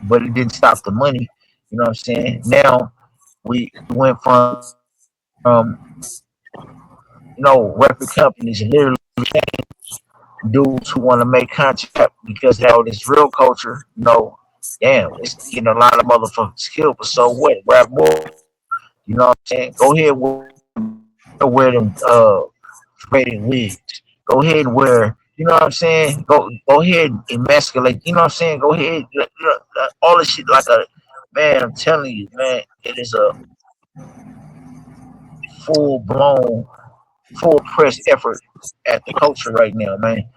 But it didn't stop the money. You know what I'm saying? Now we went from record companies literally dudes who want to make content because this real culture. Damn, it's getting a lot of motherfuckers killed. But so what? Rap more. You know what I'm saying? Go ahead wear them faded wigs. Go ahead and wear. You know what I'm saying? Go ahead and emasculate. You know what I'm saying? Go ahead. All this shit like a man. I'm telling you, man. It is a full blown, full press effort at the culture right now, man.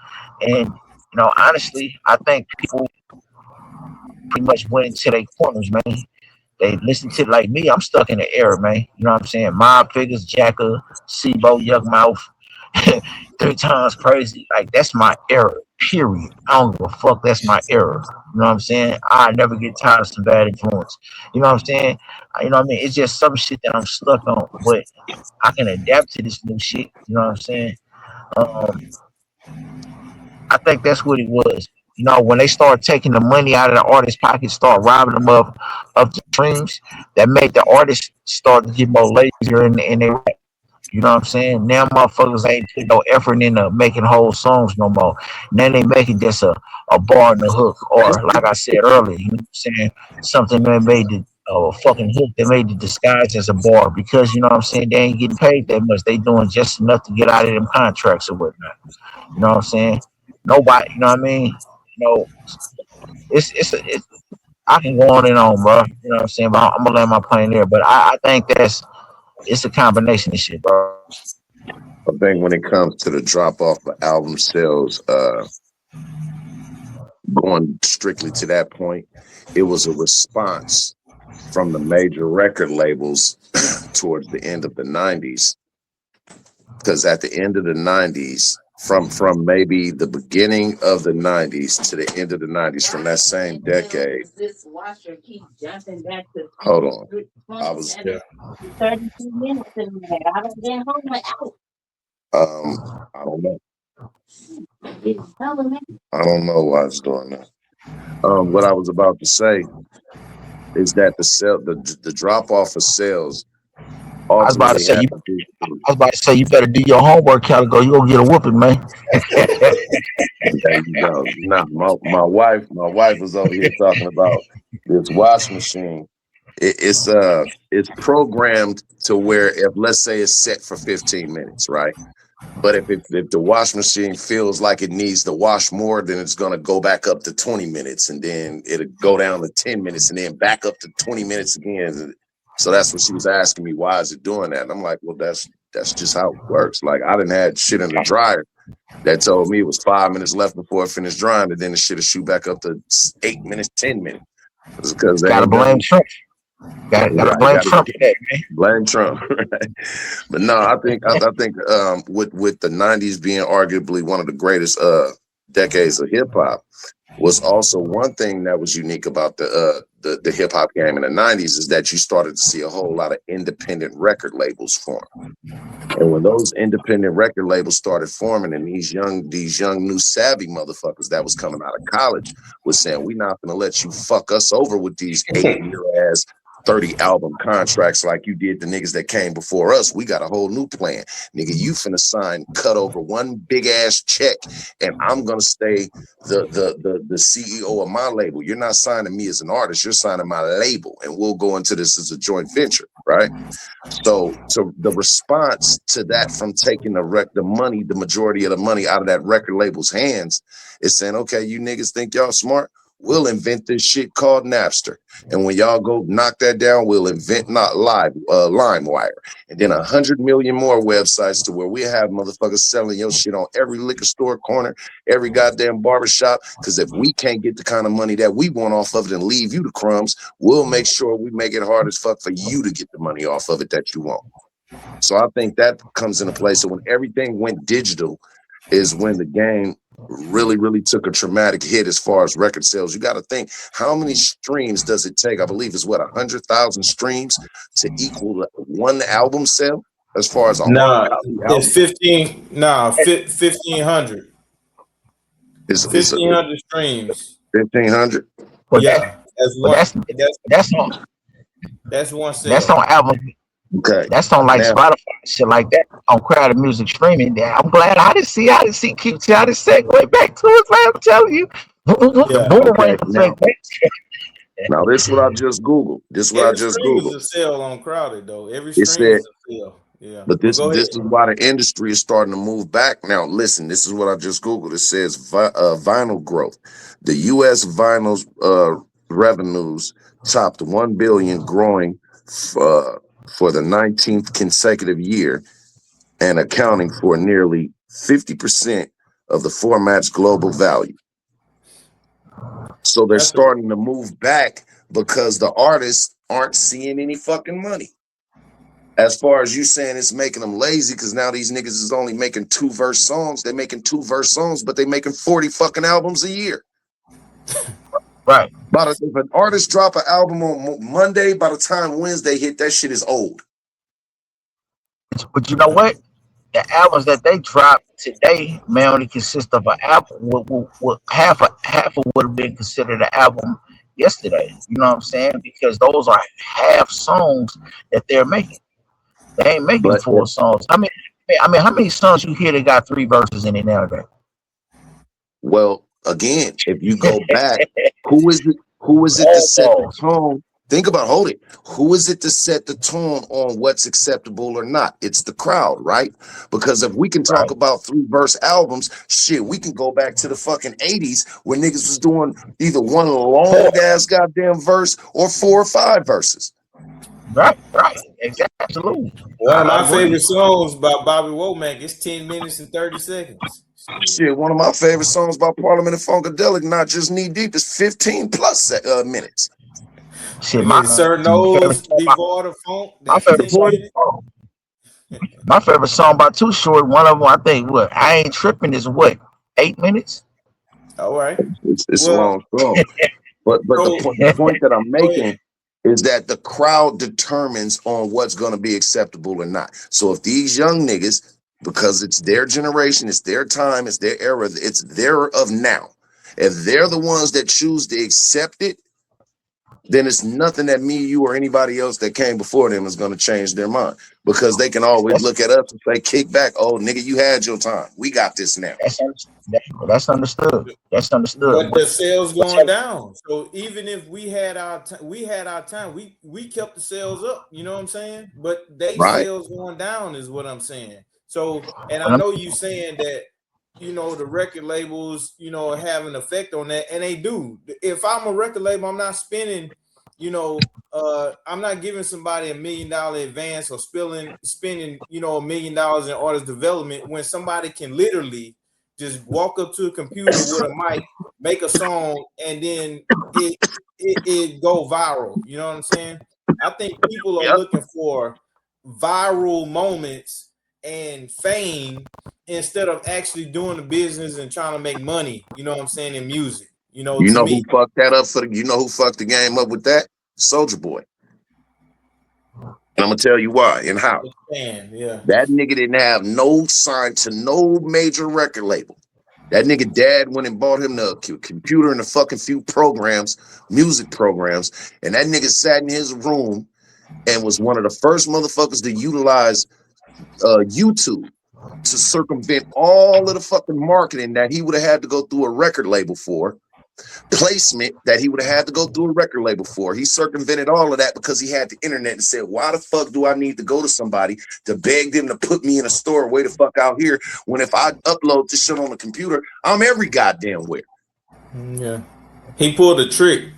And honestly, I think people pretty much went into their corners, man. They listen to like me. I'm stuck in the era, man. You know what I'm saying? Mob figures, Jacker, Sibo, Yuck Mouth, 3 times crazy. Like that's my era. Period. I don't give a fuck. That's my era. You know what I'm saying? I never get tired of some bad influence. You know what I'm saying? You know what I mean? It's just some shit that I'm stuck on, but I can adapt to this new shit. You know what I'm saying? Um, I think that's what it was. When they start taking the money out of the artist's pocket, start robbing them of the dreams, that made the artists start to get more lazier in their rap. You know what I'm saying? Now motherfuckers ain't put no effort into making whole songs no more. Now they making just a bar and a hook, or like I said earlier, you know what I'm saying? Something that made the fucking hook that made the disguise as a bar, because you know what I'm saying, they ain't getting paid that much. They doing just enough to get out of them contracts or whatnot. You know what I'm saying? Nobody, you know what I mean? You know, it's I can go on and on, bro. You know what I'm saying? But I'm gonna land my plane there. But I think it's a combination of shit, bro. I think when it comes to the drop off of album sales, going strictly to that point, it was a response from the major record labels towards the end of the 90s. Because at the end of the 90s, from maybe the beginning of the 90s to the end of the 90s, from that same decade. Hold on. I was 32 minutes in there. I don't get home without. I don't know. I don't know why it's doing that. What I was about to say is that the drop off of sales I was about to ultimately say had you. to do. I was about to say you better do your homework, Calico. You gonna get a whooping, man. There you go. Nah, my wife was over here talking about this wash machine. It's programmed to where if let's say it's set for 15 minutes, right? But if the wash machine feels like it needs to wash more, then it's gonna go back up to 20 minutes, and then it'll go down to 10 minutes, and then back up to 20 minutes again. So that's what she was asking me. Why is it doing that? And I'm like, well, that's just how it works. Like I didn't had shit in the dryer that told me it was 5 minutes left before it finished drying, and then the shit will shoot back up to 8 minutes, 10 minutes. It's because they Gotta ain't blame done. Trump. Gotta blame Gotta Trump for that, man. blame Trump. But no, I think with the 90s being arguably one of the greatest decades of hip hop, was also one thing that was unique about the hip hop game in the 90s is that you started to see a whole lot of independent record labels form. And when those independent record labels started forming, and these young new savvy motherfuckers that was coming out of college was saying, "We not gonna let you fuck us over with these 8-year ass 30 album contracts like you did the niggas that came before us. We got a whole new plan. Nigga, you finna cut over one big ass check, and I'm gonna stay the CEO of my label. You're not signing me as an artist, you're signing my label, and we'll go into this as a joint venture, right?" So the response to that from taking the majority of the money out of that record label's hands is saying, okay, you niggas think y'all smart? We'll invent this shit called Napster. And when y'all go knock that down, we'll invent LimeWire. And then 100 million more websites to where we have motherfuckers selling your shit on every liquor store corner, every goddamn barbershop. Because if we can't get the kind of money that we want off of it and leave you the crumbs, we'll make sure we make it hard as fuck for you to get the money off of it that you want. So I think that comes into play. So when everything went digital is when the game really, really took a traumatic hit as far as record sales. You got to think, how many streams does it take? I believe it's 100,000 streams to equal one album sale as far as a hard Nah, copy album. it's 15. Nah, 1,500. It's 1,500 streams. 1,500. But Yeah, that's but one. that's on One that's sale. on album. Okay. That's on like Now, Spotify, shit like that. On crowded music streaming. Yeah, I'm glad I didn't see QT. I didn't segue back to it. Like I'm telling you, the Yeah. boomerang okay. effect. Now this is what I just Googled. Every stream is a sale on Crowded though. Every It stream said, is a sale. Yeah. but But this go ahead. is why the industry is starting to move back. Now, listen, this is what I just Googled. It says vinyl growth. The U.S. vinyl revenues topped 1 billion, growing for the 19th consecutive year and accounting for nearly 50% of the format's global value. So they're starting to move back because the artists aren't seeing any fucking money. As far as you saying it's making them lazy, because now these niggas is only making 2-verse songs. They're making 2-verse songs, but they're making 40 fucking albums a year. Right. If an artist drop an album on Monday, by the time Wednesday hit, that shit is old. But you know what? The albums that they drop today may only consist of an album. Half of would have been considered an album yesterday. You know what I'm saying? Because those are half songs that they're making. They ain't making full songs. I mean, how many songs you hear that got 3 verses in it nowadays? Well, again, if you go back, who is it to set the tone? Think about, who is it to set the tone on what's acceptable or not? It's the crowd, right? Because if we can talk about 3-verse albums, shit, we can go back to the fucking 80s where niggas was doing either one long ass goddamn verse or 4 or 5 verses. Right, exactly, absolutely. One of my favorite songs by Bobby Womack is 10 minutes and 30 seconds. Shit, one of my favorite songs by Parliament and Funkadelic, Not Just Knee Deep, is 15 plus minutes. Shit, my favorite song by Too Short, one of them, I think, I Ain't Tripping is 8 minutes? All right. It's a long song. But the point that I'm making is that the crowd determines on what's going to be acceptable or not. So if these young niggas because it's their generation, it's their time, it's their era, it's their of now. If they're the ones that choose to accept it, then it's nothing that me, you, or anybody else that came before them is going to change their mind, because they can always That's look at us and say, kick back. Oh, nigga, you had your time. We got this now. that's understood. That's understood. But the sales going down. So even if we had our time, we kept the sales up. You know what I'm saying? But they Right? sales going down is what I'm saying. So, and I But know you saying that, the record labels, have an effect on that, and they do. If I'm a record label, I'm not spending, I'm not giving somebody $1 million advance or spending, $1 million in artist development when somebody can literally just walk up to a computer with a mic, make a song, and then it go viral. You know what I'm saying? I think people are Yep. looking for viral moments and fame instead of actually doing the business and trying to make money. You know what I'm saying, in music. You To know who me. fucked that up for you know who fucked the game up with that? Soldier Boy. And I'm gonna tell you why and how. Yeah. That nigga didn't have no sign to no major record label. That nigga dad went and bought him the computer and a fucking few programs, music programs, and that nigga sat in his room and was one of the first motherfuckers to utilize YouTube to circumvent all of the fucking marketing that he would have had to go through a record label for, placement that he would have had to go through a record label for. He circumvented all of that because he had the internet and said, why the fuck do I need to go to somebody to beg them to put me in a store way the fuck out here when if I upload this shit on the computer, I'm every goddamn where. Yeah. He pulled a trick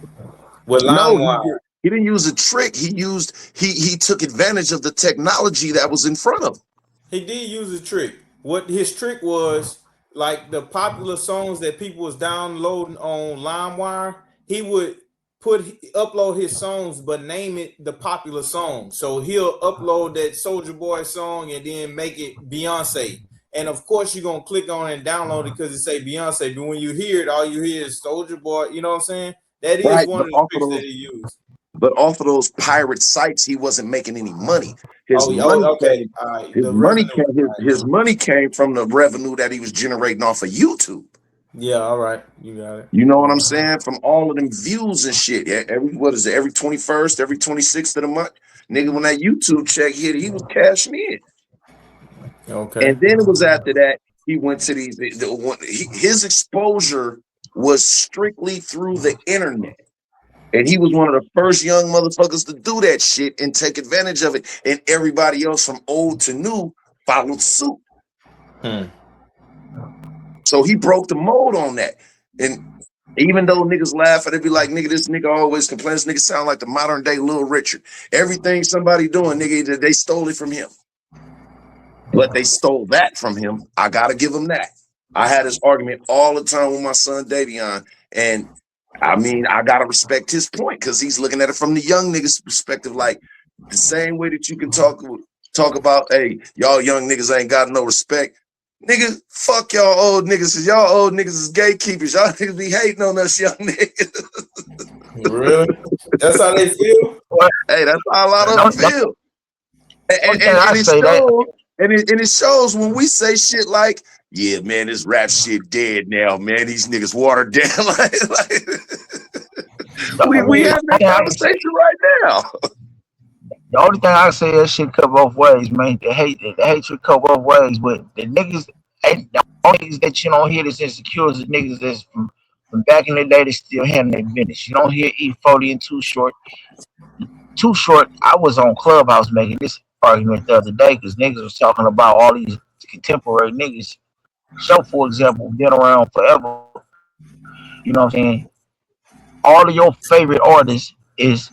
with No, LimeWire. he didn't use a trick. He took advantage of the technology that was in front of him. He did use a trick. What his trick was, like the popular songs that people was downloading on LimeWire, he would upload his songs, but name it the popular song. So he'll upload that Soldier Boy song and then make it Beyonce. And of course, you're gonna click on it and download it because it say Beyonce. But when you hear it, all you hear is Soldier Boy. You know what I'm saying? That is Right, one but of the off of tricks that those, he used. but off of those pirate sites, he wasn't making any money. His money Okay. came, All right. his The money revenue. came, his money came from the revenue that he was generating off of YouTube. Yeah. All right. You got it. You know what I'm saying? From all of them views and shit. Yeah, what is it? Every 21st, every 26th of the month, nigga, when that YouTube check hit, he was cashing in. Okay. And then it was after that he went to his exposure was strictly through the internet. And he was one of the first young motherfuckers to do that shit and take advantage of it. And everybody else from old to new followed suit. So he broke the mold on that. And even though niggas laugh at it, be like, nigga, this nigga always complains. This nigga sound like the modern day Little Richard. Everything somebody doing, nigga, they stole it from him. But they stole that from him. I gotta give him that. I had this argument all the time with my son Davion, and I mean, I gotta respect his point because he's looking at it from the young niggas' perspective, like the same way that you can talk about, hey, y'all young niggas ain't got no respect. Nigga, fuck y'all old niggas, cause y'all old niggas is gatekeepers. Y'all niggas be hating on us young niggas. Really? That's how they feel? Hey, that's how a lot of them feel. And it shows when we say shit like, yeah, man, this rap shit dead now, man. These niggas watered down. we have that conversation right now. The only thing I say that shit cut both ways, man. The hatred cut both ways, but the niggas, the only niggas that you don't hear that's insecure is the niggas that's from back in the day that still handling their business. You don't hear E40 and Too Short. Too Short, I was on Clubhouse making this argument the other day because niggas was talking about all these contemporary niggas. So, for example, been around forever. You know what I'm saying? All of your favorite artists is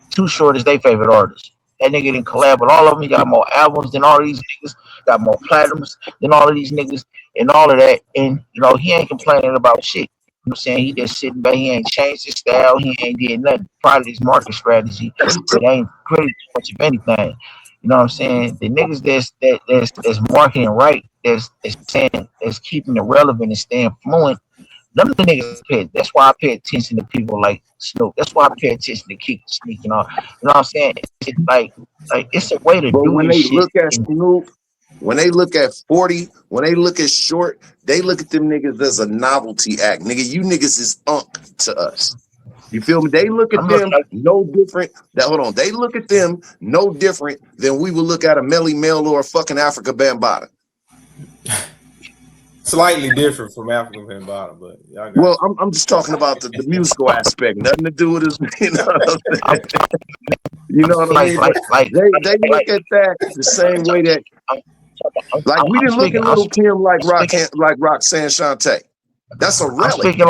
Too Short is their favorite artist. That nigga didn't collab with all of them. He got more albums than all of these niggas. Got more platinums than all of these niggas and all of that. And, he ain't complaining about shit. You know what I'm saying? He just sitting back. He ain't changed his style. He ain't did nothing. Probably his market strategy. It ain't pretty much of anything. You know what I'm saying? The niggas that's marketing right, that's saying, that's keeping it relevant and staying fluent. None of the niggas pay. That's why I pay attention to people like Snoop. That's why I pay attention to Kick Sneak and all. You know what I'm saying? It's like it's a way to But do when this they shit. look at Snoop, When they look at 40, when they look at Short, they look at them niggas as a novelty act. Nigga, you niggas is unk to us. You feel me? They look at them no different. Hold on. They look at them no different than we would look at a Melly Mel or a fucking Africa Bambaataa. Slightly different from Africa Bambaataa, but y'all got well, I'm just talking about the musical aspect. Nothing to do with his, you know what I'm saying? You know what I mean? They look at that the same way that, like, we didn't look at Little Kim like Roxanne Shante. That's a relic.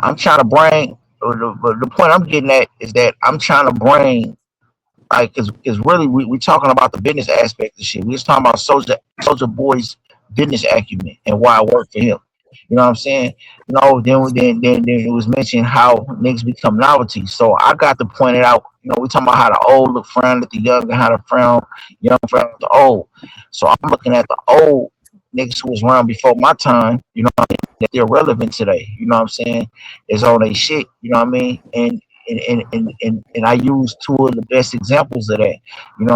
I'm trying to bring the point I'm getting at is that I'm trying to bring, like, because really we talking about the business aspect of shit. We was talking about Soldier Boy's business acumen and why it worked for him. You know what I'm saying? Then it was mentioned how niggas become novelty. So I got to point it out. You know, we talking about how the old look frown at the young and how the young frown at the old. So I'm looking at the old niggas who was around before my time. You know what I mean? That they're relevant today. You know what I'm saying? It's on their shit. You know what I mean? And I use two of the best examples of that. You know